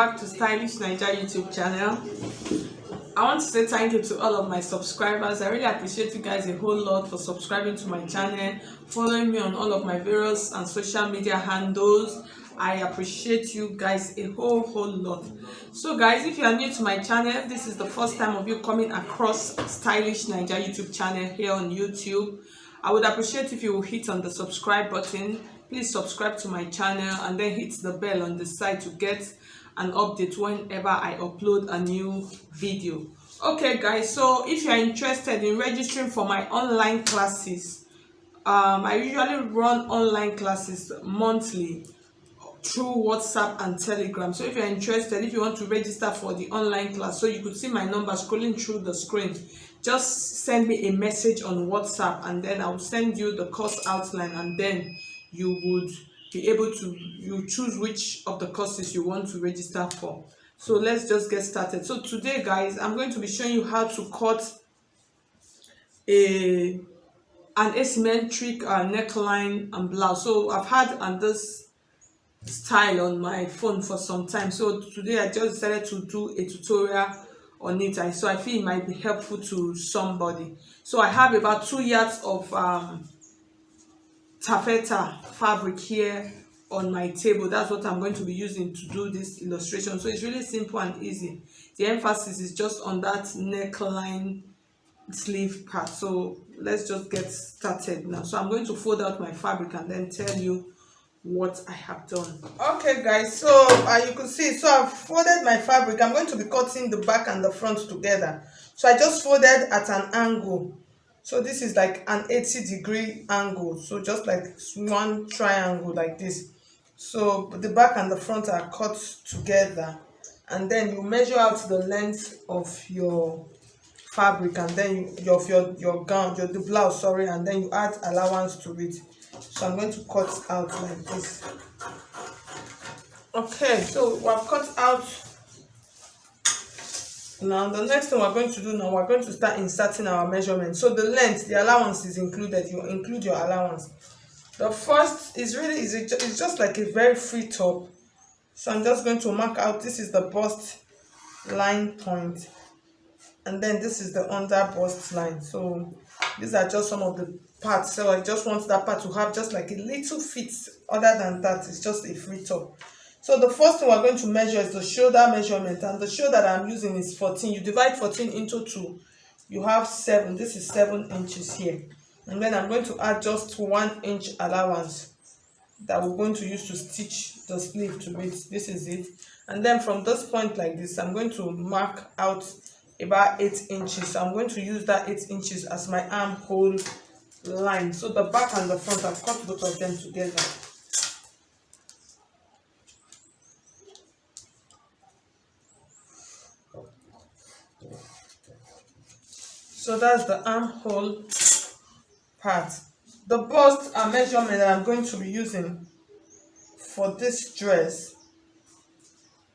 back to Stylish Naija YouTube channel. I want to say thank you to all of my subscribers. I really appreciate you guys a whole lot for subscribing to my channel, following me on all of my various and social media handles. I appreciate you guys a whole lot. So guys, if you are new to my channel, if this is the first time of you coming across Stylish Naija YouTube channel here on YouTube, I would appreciate if you will hit on the subscribe button. Please subscribe to my channel and then hit the bell on the side to get an update whenever I upload a new video. Okay guys, so if you are interested in registering for my online classes, I usually run online classes monthly through WhatsApp and Telegram. So if you're interested, if you want to register for the online class, so you could see my number scrolling through the screen, just send me a message on WhatsApp and then I'll send you the course outline, and then you would be able to choose which of the courses you want to register for. So let's just get started. So today guys, I'm going to be showing you how to cut an asymmetric neckline and blouse. So I've had this style on my phone for some time, so today I just decided to do a tutorial on it, so I feel it might be helpful to somebody. So I have about 2 yards of taffeta fabric here on my table. That's what I'm going to be using to do this illustration. So it's really simple and easy. The emphasis is just on that neckline sleeve part. So let's just get started now. So I'm going to fold out my fabric and then tell you what I have done. Okay guys, so you can see, so I've folded my fabric. I'm going to be cutting the back and the front together. So I just folded at an angle. So this is like an 80-degree angle, so just like one triangle like this. So the back and the front are cut together, and then you measure out the length of your fabric, and then your gown, the blouse, sorry, and then you add allowance to it. So I'm going to cut out like this. Okay, so we've cut out. Now the next thing we're going to do now, we're going to start inserting our measurements. So the length, the allowance is included. You include your allowance. The first is really easy. It's just like a very free top. So I'm just going to mark out. This is the bust line point, and then this is the under bust line. So these are just some of the parts. So I just want that part to have just like a little fit. Other than that, it's just a free top. So the first thing we're going to measure is the shoulder measurement, and the shoulder that I'm using is 14. You divide 14 into 2, you have 7. This is 7 inches here, and then I'm going to add just 1 inch allowance that we're going to use to stitch the sleeve to it. This is it. And then from this point like this, I'm going to mark out about 8 inches. So I'm going to use that 8 inches as my armhole line. So the back and the front, I've cut both of them together. So that's the armhole part. The bust measurement that I'm going to be using for this dress,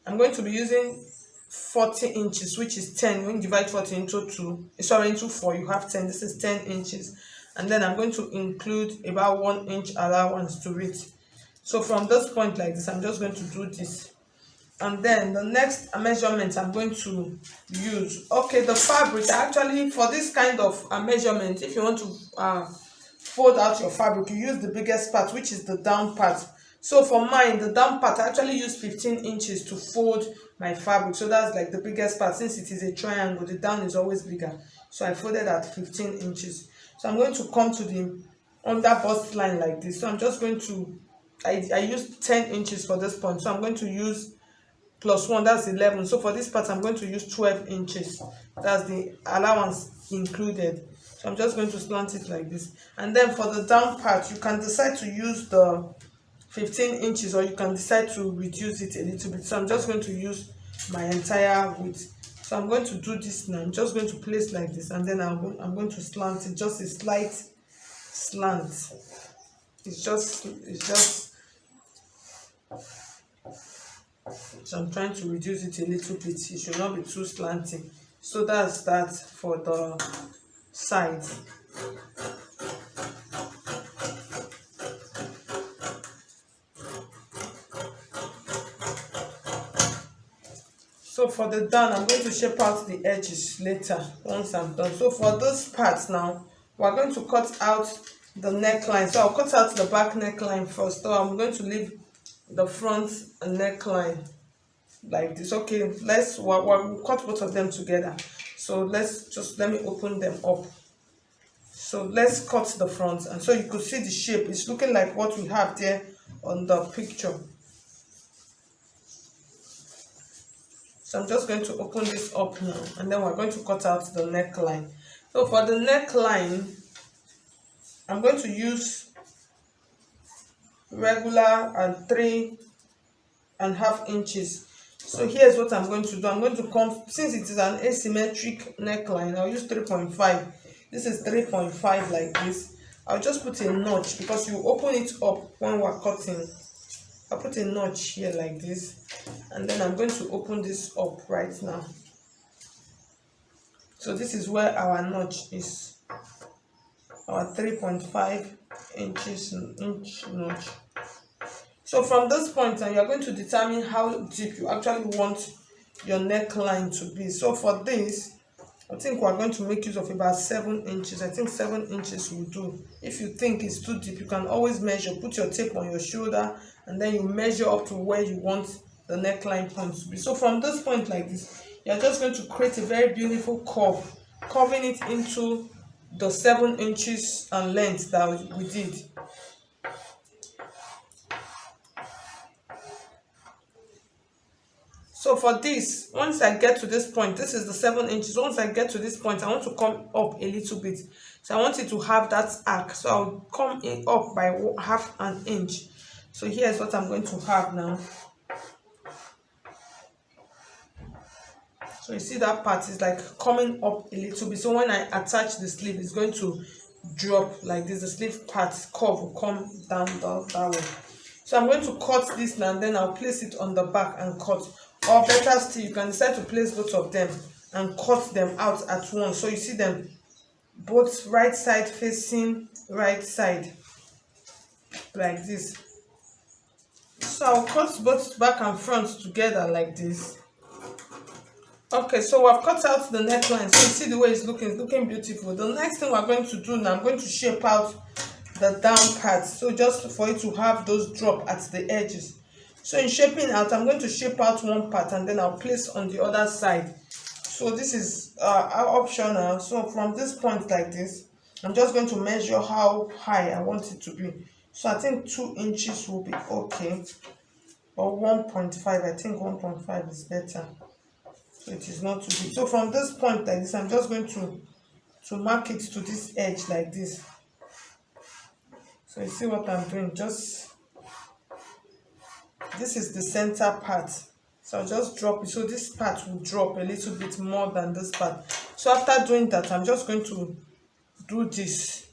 I'm going to be using 40 inches, which is 10. When you divide 40 into 4, you have 10. This is 10 inches. And then I'm going to include about 1 inch allowance to it. So from this point like this, I'm just going to do this. And then the next measurement I'm going to use, okay, the fabric. Actually, for this kind of measurement, if you want to fold out your fabric, you use the biggest part, which is the down part. So for mine, the down part, I actually use 15 inches to fold my fabric. So that's like the biggest part. Since it is a triangle, the down is always bigger. So I folded at 15 inches. So I'm going to come to the under bust line like this. So I'm just going to, I used 10 inches for this point. So I'm going to use plus 1, that's 11. So for this part, I'm going to use 12 inches. That's the allowance included. So I'm just going to slant it like this. And then for the down part, you can decide to use the 15 inches or you can decide to reduce it a little bit. So I'm just going to use my entire width. So I'm going to do this now. I'm just going to place like this, and then I'm going to slant it, just a slight slant. It's just so I'm trying to reduce it a little bit. It should not be too slanting. So that's that for the sides. So for the down, I'm going to shape out the edges later once I'm done. So for this part now, we're going to cut out the neckline. So I'll cut out the back neckline first. So I'm going to leave the front neckline like this. Okay, we'll cut both of them together. So let me open them up. So let's cut the front, and so you could see the shape. It's looking like what we have there on the picture. So I'm just going to open this up now, and then we're going to cut out the neckline. So for the neckline, I'm going to use regular and 3.5 inches. So here's what I'm going to do. I'm going to come, since it is an asymmetric neckline, I'll use 3.5. This is 3.5 like this. I'll just put a notch because you open it up when we're cutting. I'll put a notch here like this, and then I'm going to open this up right now. So this is where our notch is, our 3.5 inch notch. So from this point now, you're going to determine how deep you actually want your neckline to be. So for this, I think we're going to make use of about 7 inches. I think 7 inches will do. If you think it's too deep, you can always measure. Put your tape on your shoulder, and then you measure up to where you want the neckline point to be. So from this point like this, you're just going to create a very beautiful curve, curving it into the 7 inches and length that we did. So for this, once I get to this point, this is the 7 inches. Once I get to this point, I want to come up a little bit. So I want it to have that arc. So I'll come in up by 1/2 inch. So here's what I'm going to have now. So you see that part is like coming up a little bit. So when I attach the sleeve, it's going to drop like this. The sleeve part curve will come down that way. So I'm going to cut this now, and then I'll place it on the back and cut. Or better still, you can decide to place both of them and cut them out at once. So you see them both right side facing right side like this. So I'll cut both back and front together like this. Okay, so I've cut out the neckline. So you see the way it's looking beautiful. The next thing we're going to do now, I'm going to shape out the down part. So just for it to have those drop at the edges. So in shaping out, I'm going to shape out one part, and then I'll place on the other side. So this is optional. So from this point like this, I'm just going to measure how high I want it to be. So I think 2 inches will be okay, or 1.5. I think 1.5 is better. So it is not too big. So from this point like this, I'm just going to mark it to this edge like this. So you see what I'm doing? This is the center part. So I'll just drop it. So this part will drop a little bit more than this part. So after doing that, I'm just going to do this.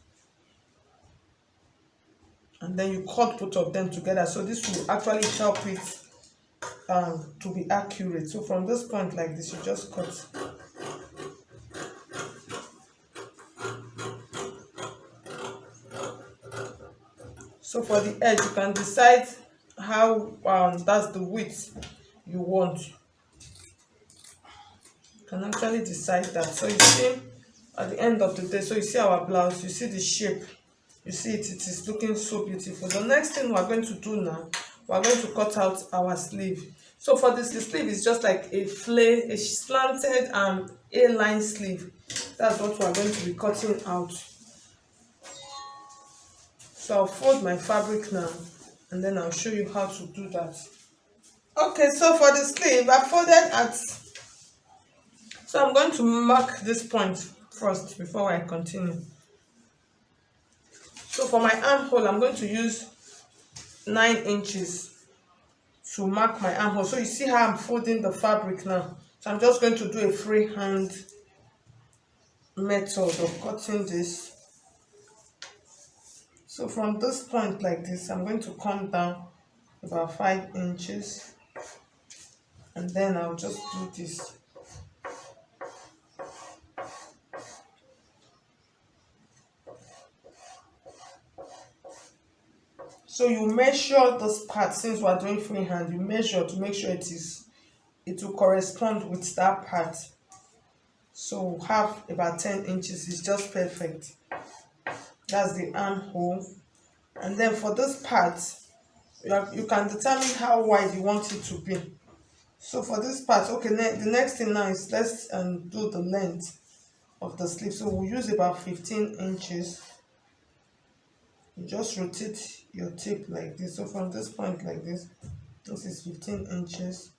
And then you cut both of them together. So this will actually help it to be accurate. So from this point like this, you just cut. So for the edge, you can decide how that's the width you want. You can actually decide that. So you see at the end of the day, so you see our blouse, you see the shape, you see it is looking so beautiful. The next thing we're going to do now, we're going to cut out our sleeve. So for this, the sleeve is just like a slanted A-line sleeve. That's what we're going to be cutting out. So I'll fold my fabric now, and then I'll show you how to do that. Okay, so for the sleeve, I folded at, so I'm going to mark this point first before I continue. So for my armhole, I'm going to use 9 inches to mark my armhole. So you see how I'm folding the fabric now. So I'm just going to do a freehand method of cutting this. So from this point like this, I'm going to come down about 5 inches, and then I'll just do this. So you measure this part, since we're doing freehand, you measure to make sure it it will correspond with that part. So have about 10 inches is just perfect. That's the armhole. And then for this part, you can determine how wide you want it to be. So for this part, okay, the next thing now is let's do the length of the sleeve. So we'll use about 15 inches. You just rotate your tape like this. So from this point like this is 15 inches.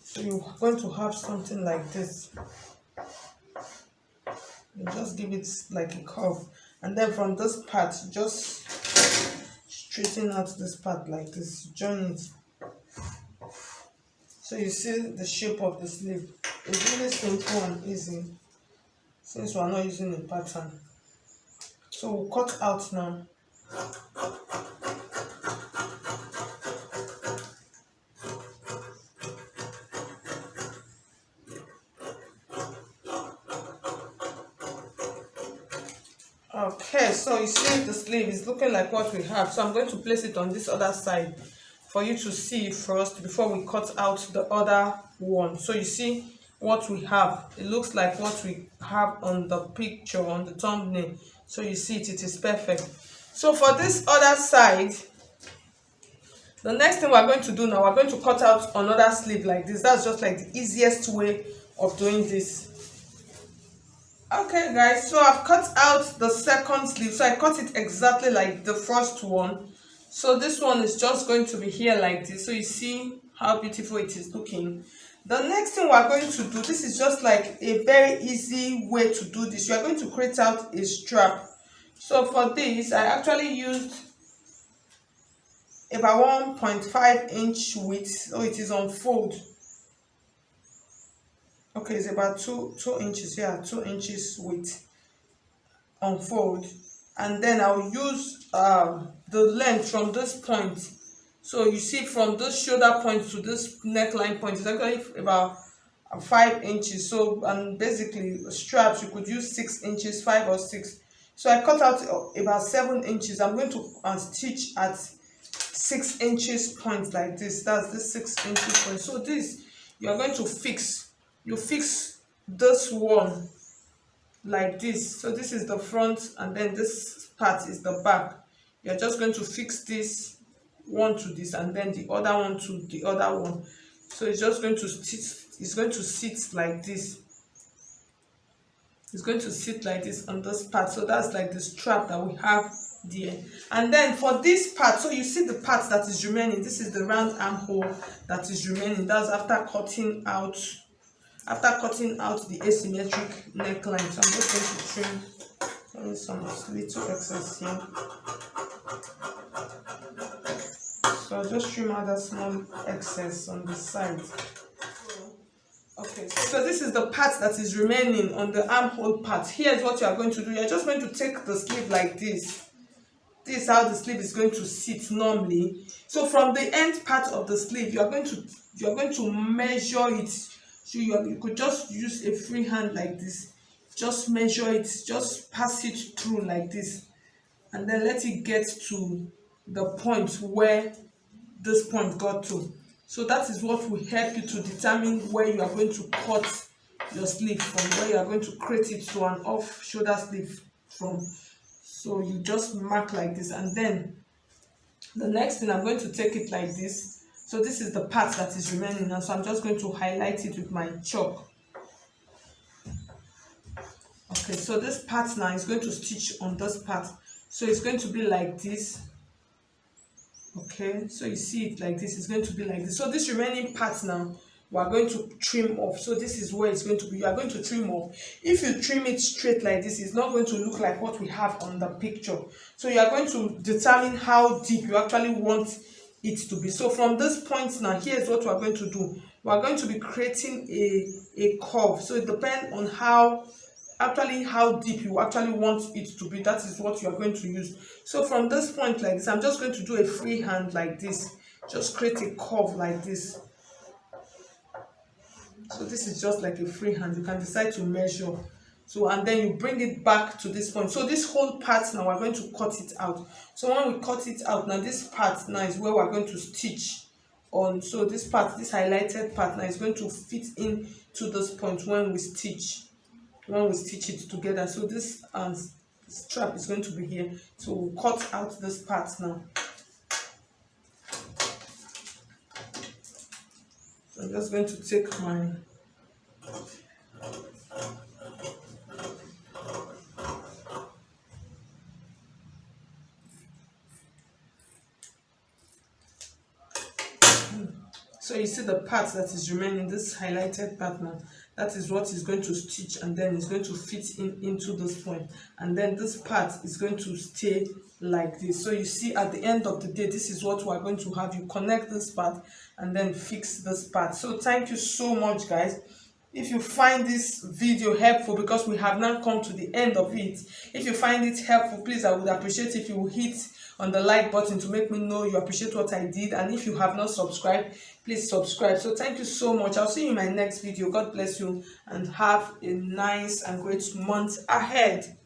So you're going to have something like this. You just give it like a curve, and then from this part just straighten out this part like this, join it. So you see the shape of the sleeve. It's really simple and easy since we are not using a pattern. So we'll cut out now. Okay, so you see the sleeve is looking like what we have. So I'm going to place it on this other side for you to see first before we cut out the other one. So you see what we have. It looks like what we have on the picture, on the thumbnail. So you see it is perfect. So for this other side, the next thing we're going to do now, we're going to cut out another sleeve like this. That's just like the easiest way of doing this. Okay guys, so I've cut out the second sleeve. So I cut it exactly like the first one. So this one is just going to be here like this. So you see how beautiful it is looking. The next thing we're going to do, this is just like a very easy way to do this. You are going to create out a strap. So for this, I actually used about 1.5 inch width. So it is on fold. Okay, it's about 2 inches. Yeah, 2 inches width on fold. And then I'll use the length from this point. So you see from this shoulder point to this neckline point is actually about 5 inches. So, and basically straps you could use 6 inches, 5 or 6. So I cut out about 7 inches. I'm going to stitch at 6 inches point like this. That's this 6 inches point. So this you are going to fix. You fix this one like this. So this is the front, and then this part is the back. You're just going to fix this one to this, and then the other one to the other one. So it's just going to sit. It's going to sit like this. It's going to sit like this on this part. So that's like the strap that we have there. And then for this part, so you see the part that is remaining. This is the round armhole that is remaining. That's after cutting out the asymmetric neckline. So I'm just going to trim some little excess here. So I'll just trim out that small excess on the side. Okay, so this is the part that is remaining on the armhole part. Here's what you are going to do. You're just going to take the sleeve like this. This is how the sleeve is going to sit normally. So from the end part of the sleeve, you're going to measure it. So you could just use a free hand like this. Just measure it, just pass it through like this, and then let it get to the point where this point got to. So that is what will help you to determine where you are going to cut your sleeve from, where you are going to create it to an off shoulder sleeve from. So you just mark like this, and then the next thing, I'm going to take it like this. So this is the part that is remaining now. So I'm just going to highlight it with my chalk. Okay, so this part now is going to stitch on this part. So it's going to be like this. Okay, so you see it like this. It's going to be like this. So this remaining part now, we are going to trim off. So this is where it's going to be. You are going to trim off. If you trim it straight like this, it's not going to look like what we have on the picture. So you are going to determine how deep you actually want it to be. So from this point now, here's what we are going to do. We are going to be creating a curve. So it depends on how deep you actually want it to be. That is what you are going to use. So from this point like this, I'm just going to do a free hand like this. Just create a curve like this. So this is just like a free hand. You can decide to measure So and then you bring it back to this point. So this whole part now we're going to cut it out. So when we cut it out now, this part now is where we're going to stitch on. So this part, this highlighted part now is going to fit in to this point when we stitch it together. So this strap is going to be here. So we'll cut out this part now. So I'm just going to take my so you see the part that is remaining, this highlighted part now, that is what is going to stitch, and then it's going to fit in into this point, and then this part is going to stay like this. So you see at the end of the day, this is what we're going to have. You connect this part and then fix this part. So thank you so much, guys. If you find this video helpful, because we have now come to the end of it, if you find it helpful, please, I would appreciate if you will hit on the like button to make me know you appreciate what I did. And if you have not subscribed, please subscribe. So thank you so much. I'll see you in my next video. God bless you and have a nice and great month ahead.